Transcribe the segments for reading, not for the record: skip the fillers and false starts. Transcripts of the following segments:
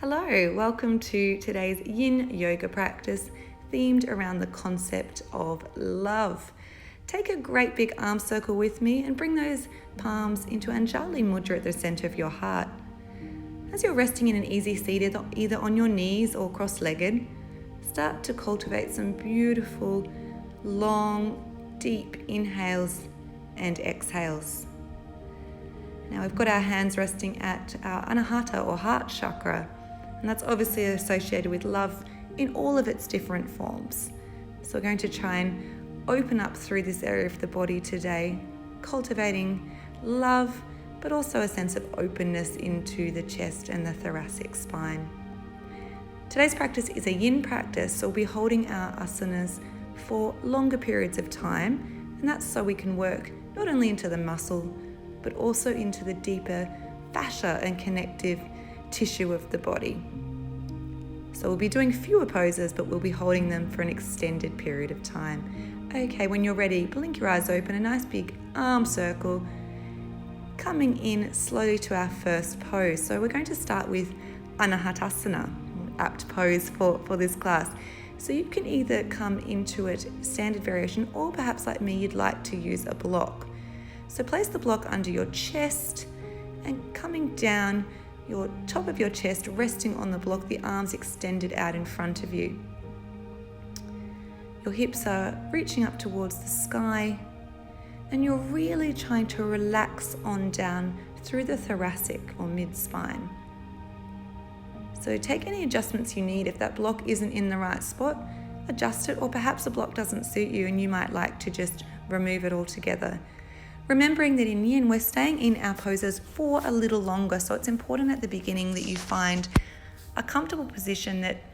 Hello, welcome to today's Yin Yoga practice themed around the concept of love. Take a great big arm circle with me and bring those palms into Anjali Mudra at the center of your heart. As you're resting in an easy seat, either on your knees or cross-legged, start to cultivate some beautiful, long, deep inhales and exhales. Now we've got our hands resting at our Anahata or heart chakra, and that's obviously associated with love in all of its different forms. So we're going to try and open up through this area of the body today, cultivating love, but also a sense of openness into the chest and the thoracic spine. Today's practice is a yin practice, so we'll be holding our asanas for longer periods of time, and that's so we can work not only into the muscle, but also into the deeper fascia and connective tissue of the body. So we'll be doing fewer poses, but we'll be holding them for an extended period of time. Okay, when you're ready, blink your eyes open, a nice big arm circle, coming in slowly to our first pose. So we're going to start with Anahatasana Apt Pose for this class. So you can either come into it standard variation, or perhaps like me, you'd like to use a block. So place the block under your chest and coming down your top of your chest, resting on the block, the arms extended out in front of you. Your hips are reaching up towards the sky, and you're really trying to relax on down through the thoracic or mid-spine. So take any adjustments you need. If that block isn't in the right spot, adjust it, or perhaps the block doesn't suit you and you might like to just remove it altogether. Remembering that in Yin, we're staying in our poses for a little longer, so it's important at the beginning that you find a comfortable position that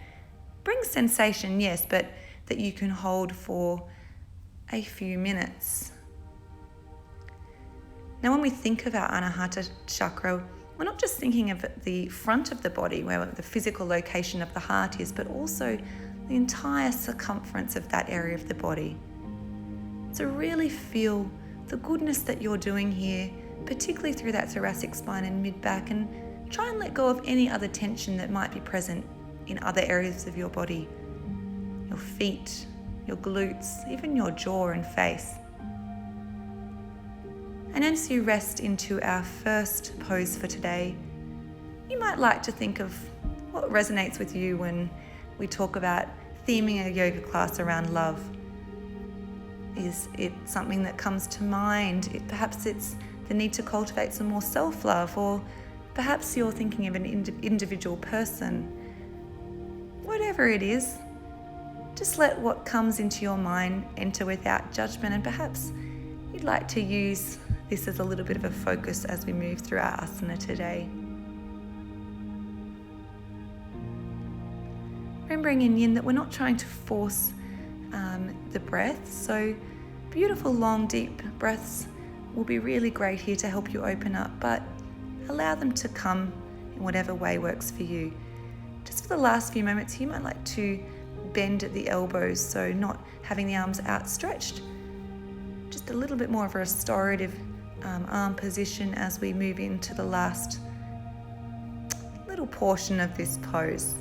brings sensation, yes, but that you can hold for a few minutes. Now, when we think of our Anahata chakra, we're not just thinking of the front of the body, where the physical location of the heart is, but also the entire circumference of that area of the body. So really feel the goodness that you're doing here, particularly through that thoracic spine and mid-back, and try and let go of any other tension that might be present in other areas of your body, your feet, your glutes, even your jaw and face. And as you rest into our first pose for today, you might like to think of what resonates with you when we talk about theming a yoga class around love. Is it something that comes to mind? Perhaps it's the need to cultivate some more self-love, or perhaps you're thinking of an individual person. Whatever it is, just let what comes into your mind enter without judgment, and perhaps you'd like to use this as a little bit of a focus as we move through our asana today. Remembering in Yin that we're not trying to force the breath, so beautiful long deep breaths will be really great here to help you open up, but allow them to come in whatever way works for you. Just for the last few moments, you might like to bend at the elbows, so not having the arms outstretched, just a little bit more of a restorative arm position as we move into the last little portion of this pose.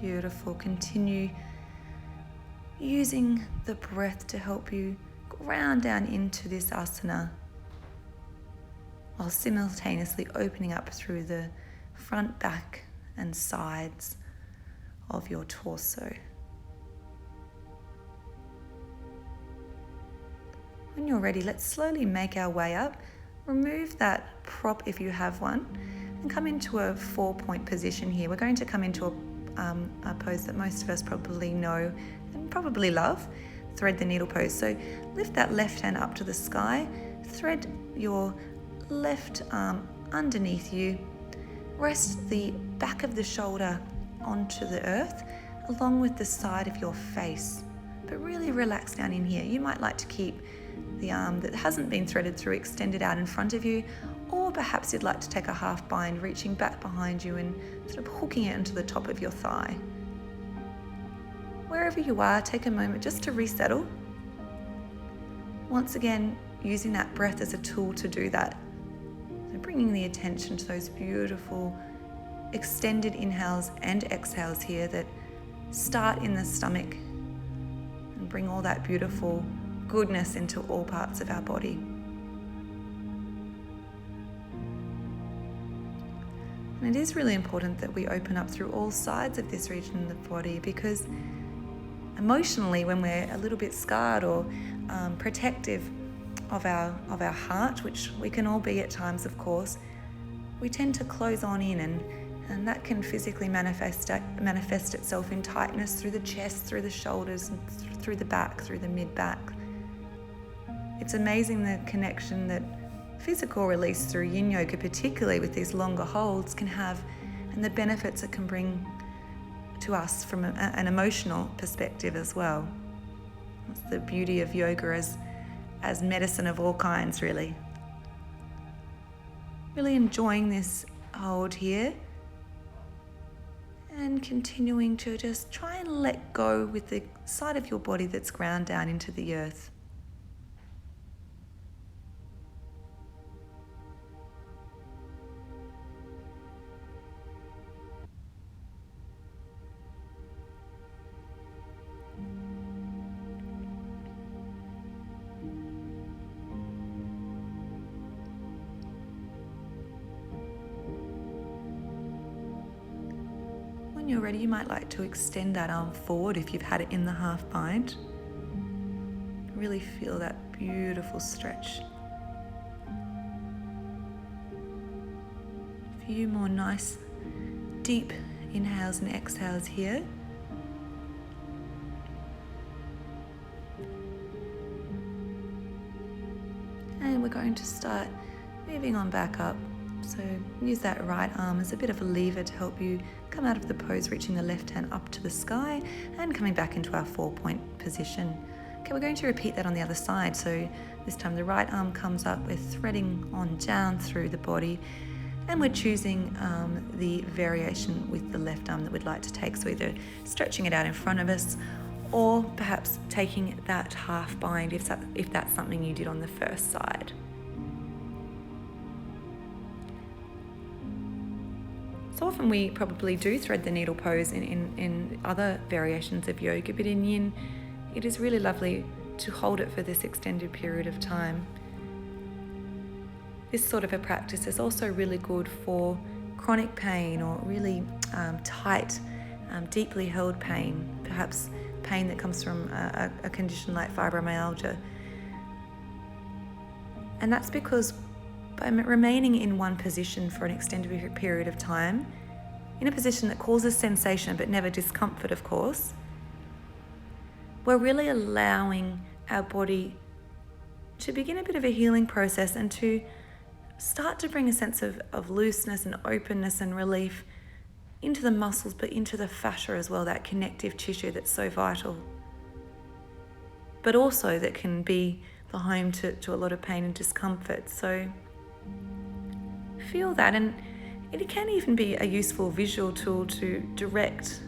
Beautiful. Continue using the breath to help you ground down into this asana, while simultaneously opening up through the front, back, and sides of your torso. When you're ready, let's slowly make our way up. Remove that prop if you have one, and come into a 4-point position here. We're going to come into a pose that most of us probably know and probably love, thread the needle pose. So lift that left hand up to the sky, thread your left arm underneath you, rest the back of the shoulder onto the earth along with the side of your face, but really relax down in here. You might like to keep the arm that hasn't been threaded through extended out in front of you, or perhaps you'd like to take a half bind, reaching back behind you and sort of hooking it into the top of your thigh. wherever you are, take a moment just to resettle. Once again, using that breath as a tool to do that. So bringing the attention to those beautiful extended inhales and exhales here that start in the stomach and bring all that beautiful goodness into all parts of our body. And it is really important that we open up through all sides of this region of the body, because emotionally, when we're a little bit scarred or protective of our heart, which we can all be at times, of course, we tend to close on in, and that can physically manifest itself in tightness through the chest, through the shoulders, and through the back, through the mid-back. It's amazing the connection that physical release through Yin Yoga, particularly with these longer holds, can have, and the benefits it can bring to us from an emotional perspective as well. That's the beauty of yoga as medicine of all kinds, really. Really enjoying this hold here and continuing to just try and let go with the side of your body that's ground down into the earth. When you're ready, you might like to extend that arm forward if you've had it in the half bind. Really feel that beautiful stretch. A few more nice, deep inhales and exhales here. And we're going to start moving on back up. So use that right arm as a bit of a lever to help you come out of the pose, reaching the left hand up to the sky and coming back into our 4-point position. Okay, we're going to repeat that on the other side. So this time the right arm comes up, we're threading on down through the body, and we're choosing the variation with the left arm that we'd like to take. So either stretching it out in front of us, or perhaps taking that half bind if that's something you did on the first side. So often we probably do thread the needle pose in other variations of yoga, but in Yin, it is really lovely to hold it for this extended period of time. This sort of a practice is also really good for chronic pain or really tight, deeply held pain, perhaps pain that comes from a condition like fibromyalgia. And that's because by remaining in one position for an extended period of time, in a position that causes sensation but never discomfort, of course, we're really allowing our body to begin a bit of a healing process and to start to bring a sense of looseness and openness and relief into the muscles, but into the fascia as well, that connective tissue that's so vital, but also that can be the home to a lot of pain and discomfort. So feel that, and it can even be a useful visual tool to direct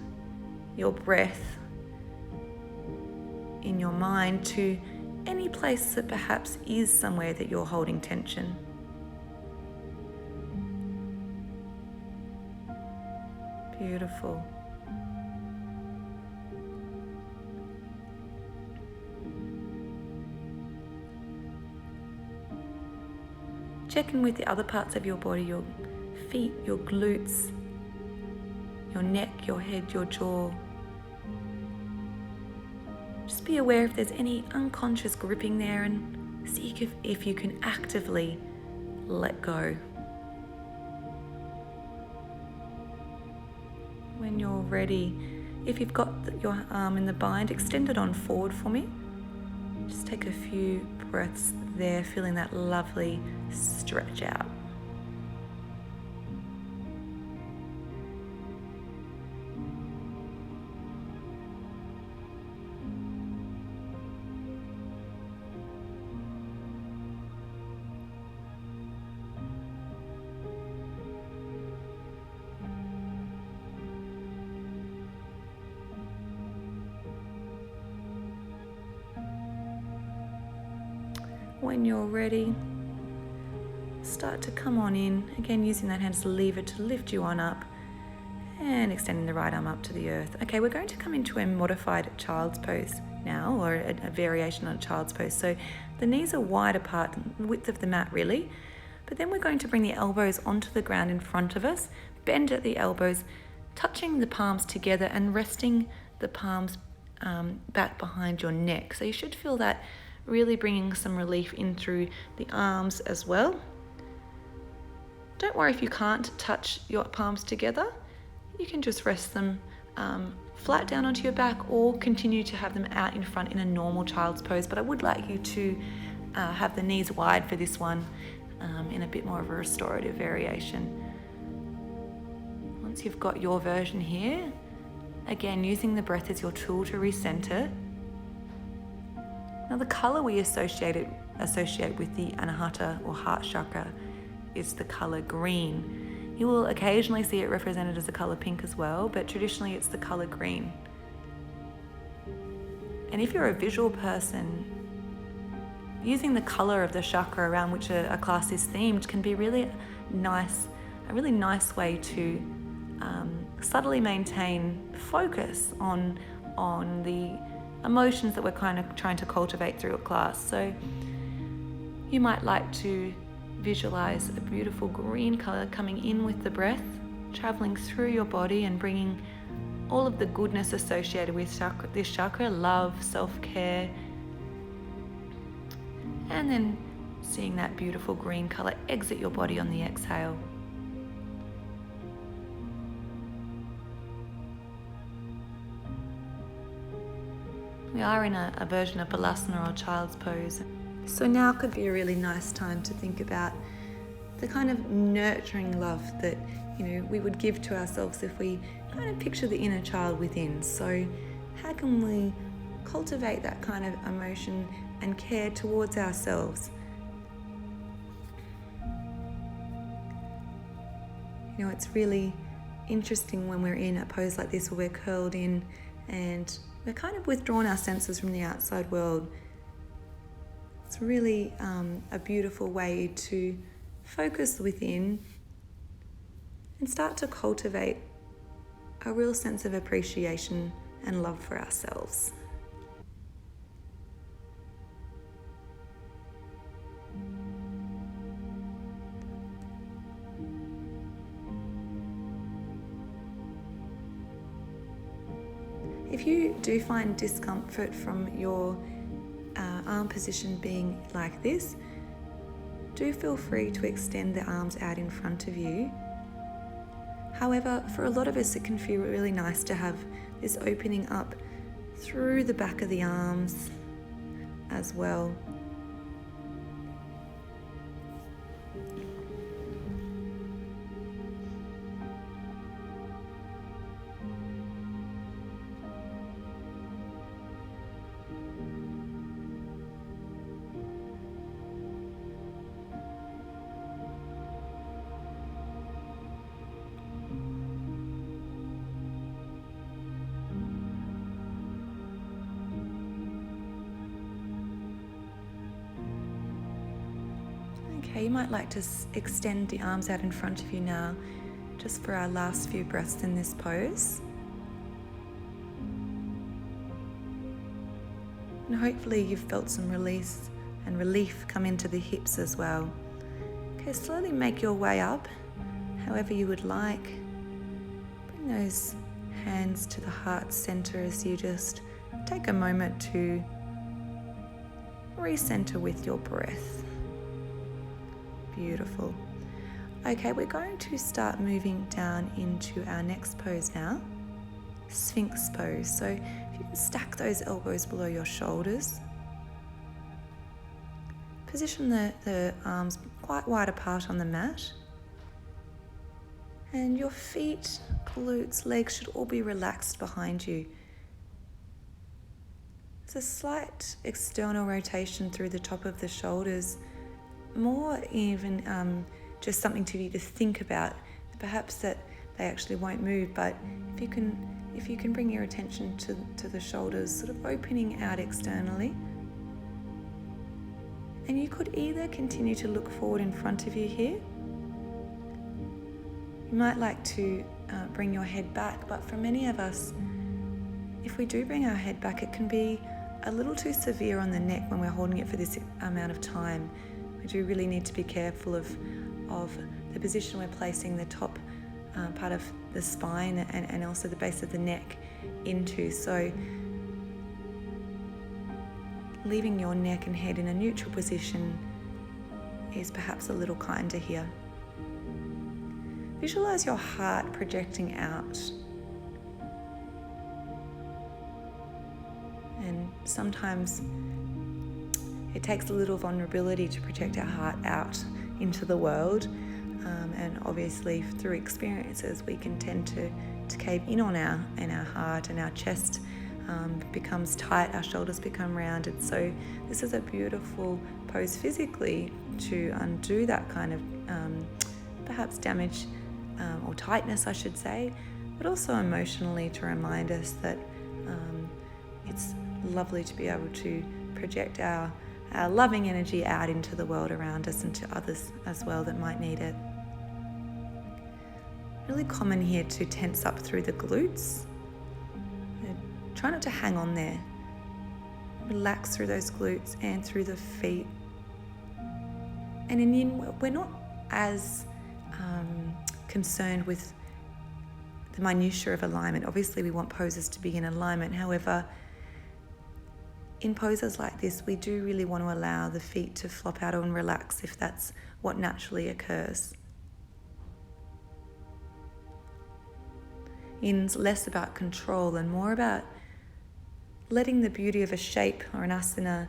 your breath in your mind to any place that perhaps is somewhere that you're holding tension. Beautiful. Check in with the other parts of your body, your feet, your glutes, your neck, your head, your jaw. Just be aware if there's any unconscious gripping there and see if you can actively let go. When you're ready, if you've got your arm in the bind, extend it on forward for me. Just take a few breaths there, feeling that lovely stretch out. when you're ready, start to come on in, again using that hand as a lever to lift you on up and extending the right arm up to the earth. Okay, we're going to come into a modified child's pose now, or a variation on a child's pose. So the knees are wide apart, the width of the mat really, but then we're going to bring the elbows onto the ground in front of us, bend at the elbows, touching the palms together and resting the palms back behind your neck. So you should feel that really bringing some relief in through the arms as well. Don't worry if you can't touch your palms together. You can just rest them flat down onto your back or continue to have them out in front in a normal child's pose. But I would like you to have the knees wide for this one in a bit more of a restorative variation. Once you've got your version here, again using the breath as your tool to recenter. Now the color we associate with the Anahata or heart chakra is the color green. You will occasionally see it represented as the color pink as well, but traditionally it's the color green. And if you're a visual person, using the color of the chakra around which a class is themed can be really nice, a really nice way to subtly maintain focus on the emotions that we're kind of trying to cultivate through a class. So you might like to visualize a beautiful green color coming in with the breath, traveling through your body and bringing all of the goodness associated with this chakra, love, self-care, and then seeing that beautiful green color exit your body on the exhale. We are in a version of Balasana or child's pose. So now could be a really nice time to think about the kind of nurturing love that, we would give to ourselves if we kind of picture the inner child within. So how can we cultivate that kind of emotion and care towards ourselves? It's really interesting when we're in a pose like this where we're curled in and we're kind of withdrawn our senses from the outside world. It's really a beautiful way to focus within and start to cultivate a real sense of appreciation and love for ourselves. If you do find discomfort from your arm position being like this, do feel free to extend the arms out in front of you. However, for a lot of us it can feel really nice to have this opening up through the back of the arms as well. Okay, you might like to extend the arms out in front of you now, just for our last few breaths in this pose. And hopefully you've felt some release and relief come into the hips as well. Okay, slowly make your way up, however you would like. Bring those hands to the heart center as you just take a moment to recenter with your breath. Beautiful. Okay, we're going to start moving down into our next pose now, Sphinx Pose. So if you can stack those elbows below your shoulders, position the arms quite wide apart on the mat, and your feet, glutes, legs should all be relaxed behind you. There's a slight external rotation through the top of the shoulders, more even just something to you to think about. Perhaps that they actually won't move, but if you can bring your attention to the shoulders sort of opening out externally, And you could either continue to look forward in front of you here. You might like to bring your head back, but for many of us, if we do bring our head back, it can be a little too severe on the neck when we're holding it for this amount of time. We do really need to be careful of the position we're placing the top part of the spine and also the base of the neck into. So leaving your neck and head in a neutral position is perhaps a little kinder here. Visualize your heart projecting out. And sometimes it takes a little vulnerability to project our heart out into the world. And obviously through experiences we can tend to cave in on our heart, and our chest becomes tight, our shoulders become rounded. So this is a beautiful pose physically to undo that kind of perhaps damage or tightness, I should say, but also emotionally to remind us that it's lovely to be able to project our loving energy out into the world around us and to others as well that might need it. Really common here to tense up through the glutes. Try not to hang on there. Relax through those glutes and through the feet. And in Yin, we're not as concerned with the minutiae of alignment. Obviously, we want poses to be in alignment. However, in poses like this, we do really want to allow the feet to flop out and relax if that's what naturally occurs. Yin's less about control and more about letting the beauty of a shape or an asana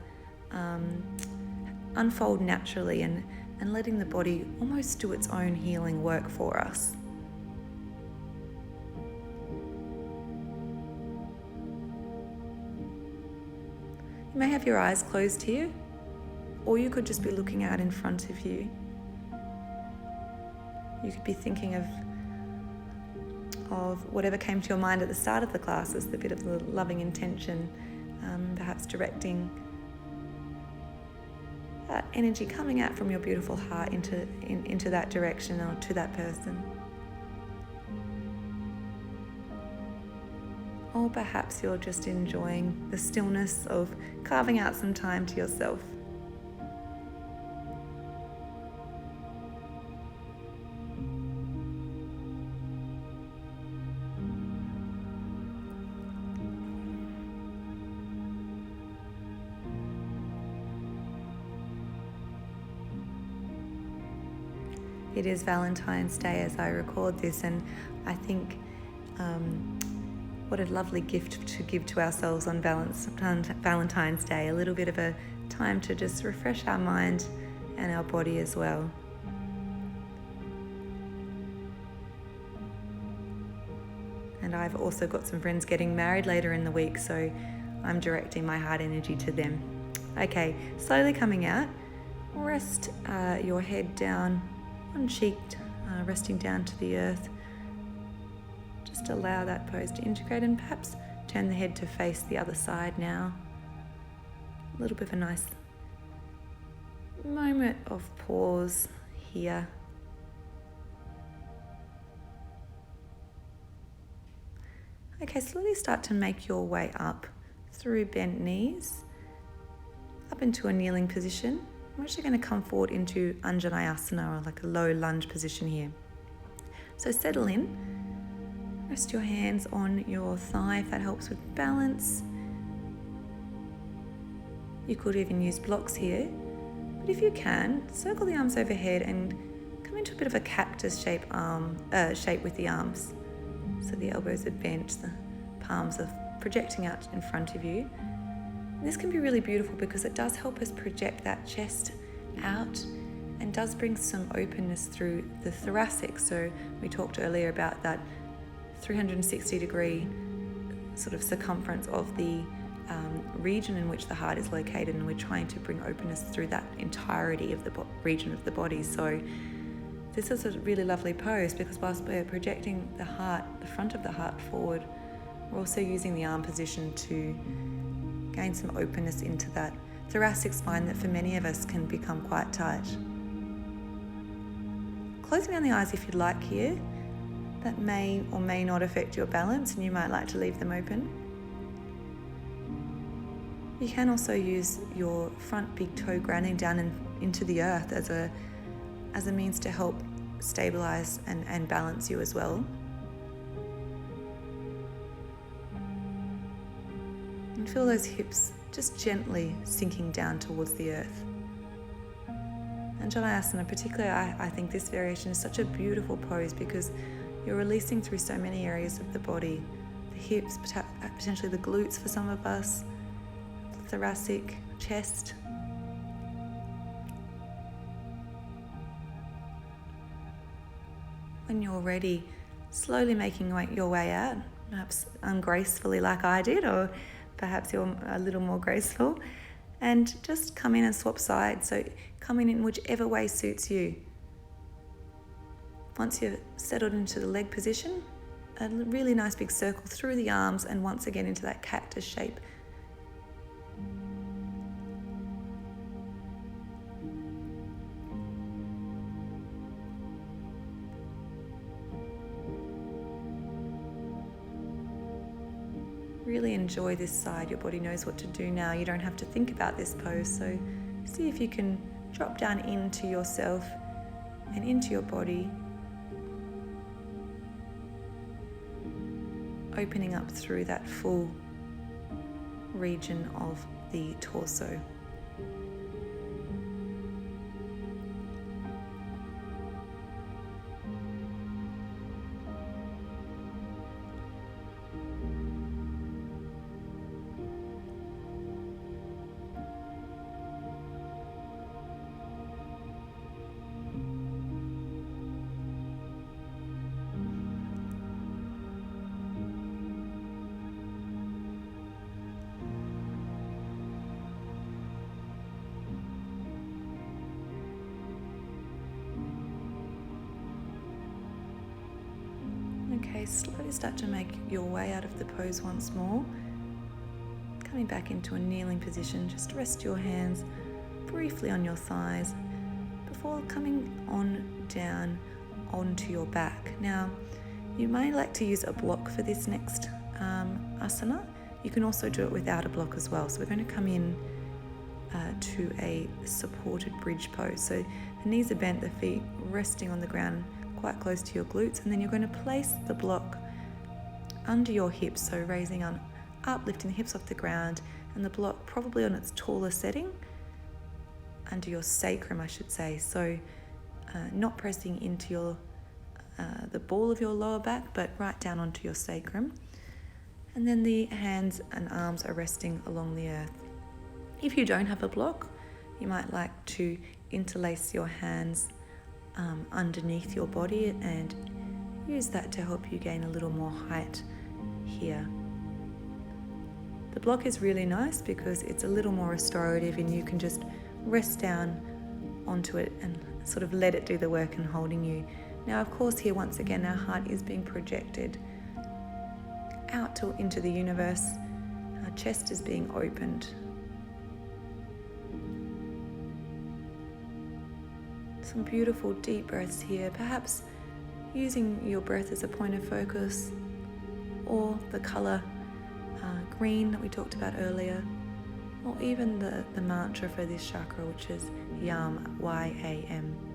unfold naturally and letting the body almost do its own healing work for us. You may have your eyes closed here, or you could just be looking out in front of you. You could be thinking of whatever came to your mind at the start of the class as the bit of the loving intention, perhaps directing that energy coming out from your beautiful heart into that direction or to that person. Or perhaps you're just enjoying the stillness of carving out some time to yourself. It is Valentine's Day as I record this, and I think what a lovely gift to give to ourselves on Valentine's Day, a little bit of a time to just refresh our mind and our body as well. And I've also got some friends getting married later in the week, so I'm directing my heart energy to them. Okay, slowly coming out, rest your head down, one cheek resting down to the earth. Just allow that pose to integrate and perhaps turn the head to face the other side now. A little bit of a nice moment of pause here. Okay, slowly start to make your way up through bent knees, up into a kneeling position. I'm actually going to come forward into Anahatasana, or like a low lunge position here. So settle in, rest your hands on your thigh if that helps with balance. You could even use blocks here, but if you can, circle the arms overhead and come into a bit of a cactus shape with the arms. So the elbows are bent, the palms are projecting out in front of you. This can be really beautiful because it does help us project that chest out and does bring some openness through the thoracic. So we talked earlier about that 360-degree sort of circumference of the region in which the heart is located, and we're trying to bring openness through that entirety of the region of the body. So this is a really lovely pose because whilst we're projecting the heart, the front of the heart forward, we're also using the arm position to gain some openness into that thoracic spine that for many of us can become quite tight. Closing down the eyes if you'd like here. That may or may not affect your balance, and you might like to leave them open. You can also use your front big toe grounding down into the earth as a means to help stabilize and balance you as well. And feel those hips just gently sinking down towards the earth. And Anahatasana, particularly, I think this variation is such a beautiful pose because you're releasing through so many areas of the body. The hips, potentially the glutes for some of us, the thoracic, chest. When you're ready, slowly making your way out, perhaps ungracefully like I did, or perhaps you're a little more graceful, and just come in and swap sides. So come in whichever way suits you. Once you've settled into the leg position, a really nice big circle through the arms and once again into that cactus shape. Really enjoy this side. Your body knows what to do now. You don't have to think about this pose. So see if you can drop down into yourself and into your body, opening up through that full region of the torso. Okay, slowly start to make your way out of the pose once more. Coming back into a kneeling position, just rest your hands briefly on your thighs before coming on down onto your back. Now, you may like to use a block for this next asana. You can also do it without a block as well. So we're going to come in to a supported bridge pose. So the knees are bent, the feet resting on the ground quite close to your glutes, and then you're going to place the block under your hips, so raising up, lifting the hips off the ground, and the block probably on its taller setting under your sacrum, I should say. So not pressing into your the ball of your lower back, but right down onto your sacrum. And then the hands and arms are resting along the earth. If you don't have a block, you might like to interlace your hands underneath your body and use that to help you gain a little more height here. The block is really nice because it's a little more restorative and you can just rest down onto it and sort of let it do the work and holding you. Now, of course, here once again our heart is being projected out into the universe. Our chest is being opened. Some beautiful deep breaths here, perhaps using your breath as a point of focus, or the colour green that we talked about earlier, or even the mantra for this chakra, which is YAM, Y-A-M.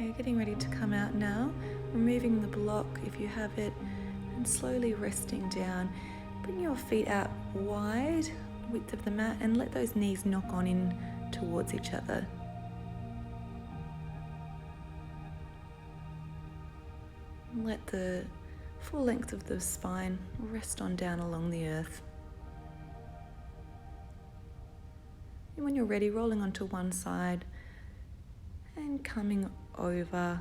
you're getting ready to come out now, removing the block if you have it, and slowly resting down. Bring your feet out wide, width of the mat, and let those knees knock on in towards each other. Let the full length of the spine rest on down along the earth. And when you're ready, rolling onto one side and coming over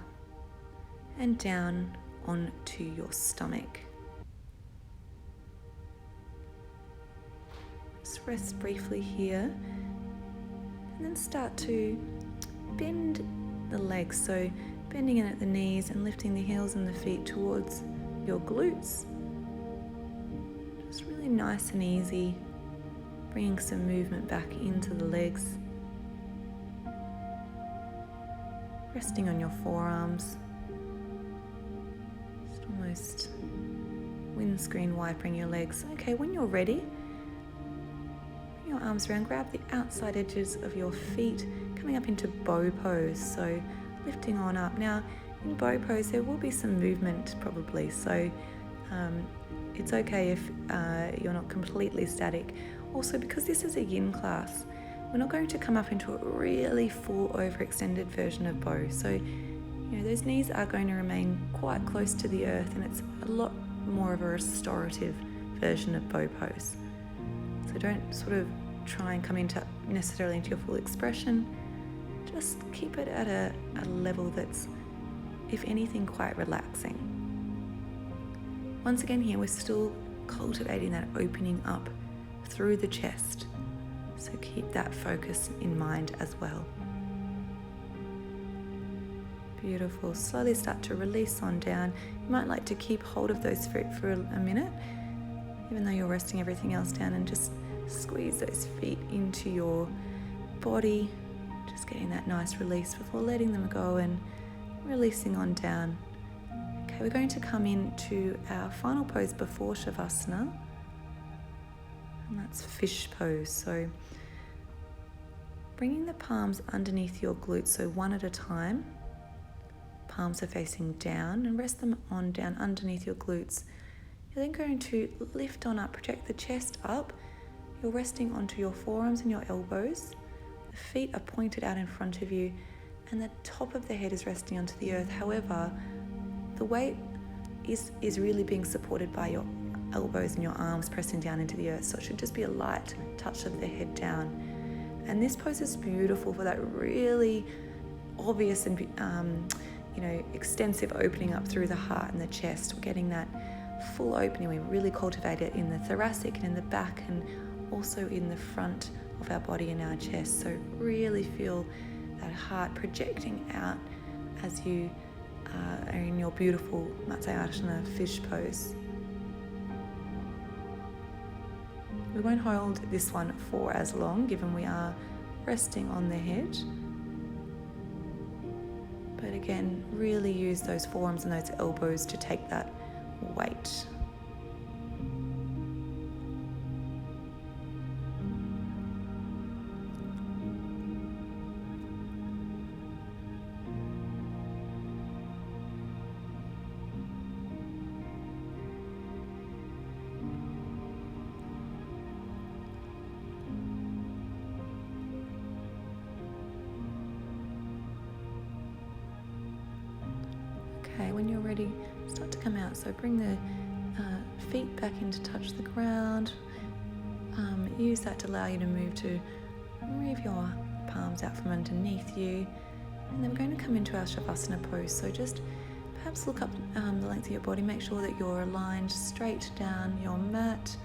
and down onto your stomach. Just rest briefly here and then start to bend the legs. So bending in at the knees and lifting the heels and the feet towards your glutes. Just really nice and easy, bringing some movement back into the legs. Resting on your forearms. Just almost windscreen wiping your legs. Okay, when you're ready, bring your arms around, grab the outside edges of your feet, coming up into bow pose. So lifting on up. Now, in bow pose, there will be some movement probably, so it's okay if you're not completely static. Also, because this is a yin class, we're not going to come up into a really full overextended version of bow. So, those knees are going to remain quite close to the earth, and it's a lot more of a restorative version of bow pose. So don't sort of try and come into necessarily into your full expression. Just keep it at a level that's, if anything, quite relaxing. Once again here, we're still cultivating that opening up through the chest. So keep that focus in mind as well. Beautiful. Slowly start to release on down. You might like to keep hold of those feet for a minute, even though you're resting everything else down, and just squeeze those feet into your body. Just getting that nice release before letting them go and releasing on down. Okay, we're going to come into our final pose before Shavasana, and that's fish pose. So bringing the palms underneath your glutes, so one at a time. Palms are facing down, and rest them on down underneath your glutes. You're then going to lift on up, project the chest up. You're resting onto your forearms and your elbows. The feet are pointed out in front of you, and the top of the head is resting onto the earth. However, the weight is really being supported by your elbows and your arms pressing down into the earth. So it should just be a light touch of the head down. And this pose is beautiful for that really obvious and extensive opening up through the heart and the chest. We're getting that full opening. We really cultivate it in the thoracic and in the back, and also in the front of our body and our chest. So really feel that heart projecting out as you are in your beautiful Untitled fish pose. We won't hold this one for as long, given we are resting on the head. But again, really use those forearms and those elbows to take that weight. Okay, when you're ready, start to come out. So bring the feet back in to touch the ground. Use that to allow you to move your palms out from underneath you. And then we're going to come into our Shavasana pose. So just perhaps look up the length of your body. Make sure that you're aligned straight down your mat.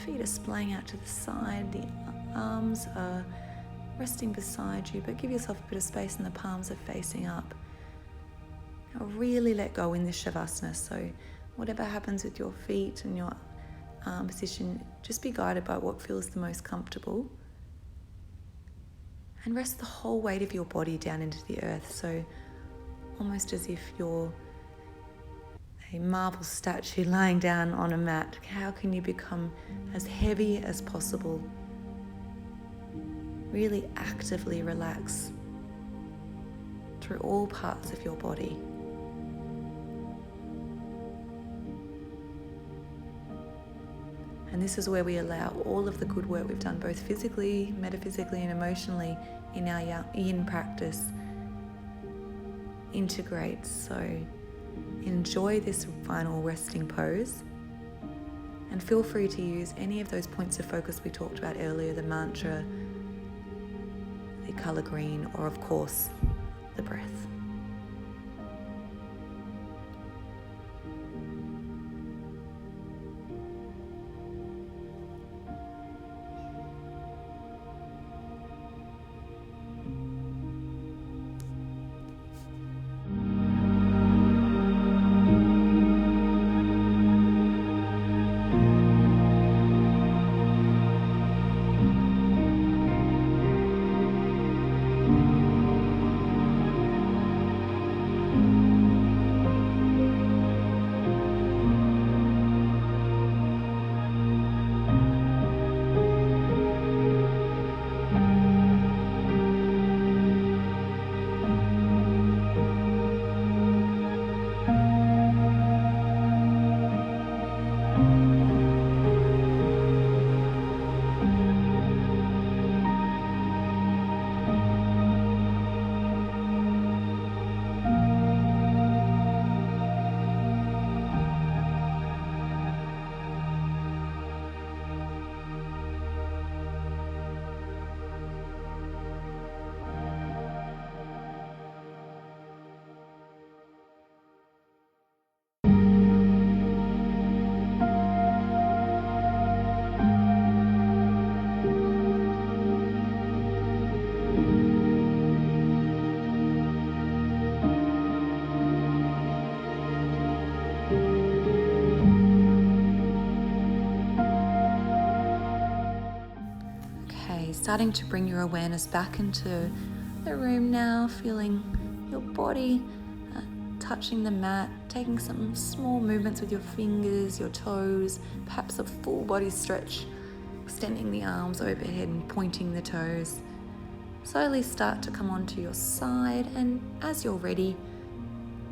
Feet are splaying out to the side. The arms are resting beside you, but give yourself a bit of space, and the palms are facing up. Now really let go in this Shavasana. So whatever happens with your feet and your arm position, just be guided by what feels the most comfortable. And rest the whole weight of your body down into the earth. So almost as if you're a marble statue lying down on a mat. How can you become as heavy as possible? Really actively relax. through all parts of your body. And this is where we allow all of the good work we've done, both physically, metaphysically, and emotionally in our yin practice, integrate. So enjoy this final resting pose, and feel free to use any of those points of focus we talked about earlier, the mantra, the color green, or of course, the breath. Starting to bring your awareness back into the room now, feeling your body touching the mat, taking some small movements with your fingers, your toes, perhaps a full body stretch, extending the arms overhead and pointing the toes. Slowly start to come onto your side, and as you're ready,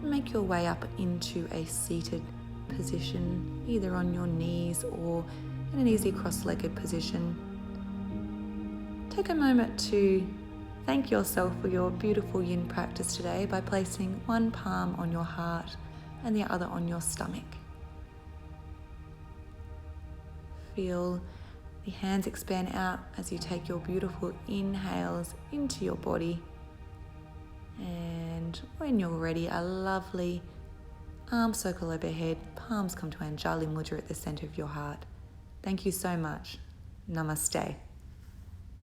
make your way up into a seated position, either on your knees or in an easy cross-legged position. Take a moment to thank yourself for your beautiful yin practice today by placing one palm on your heart and the other on your stomach. Feel the hands expand out as you take your beautiful inhales into your body. And when you're ready, a lovely arm circle overhead, palms come to Anjali Mudra at the center of your heart. Thank you so much. Namaste.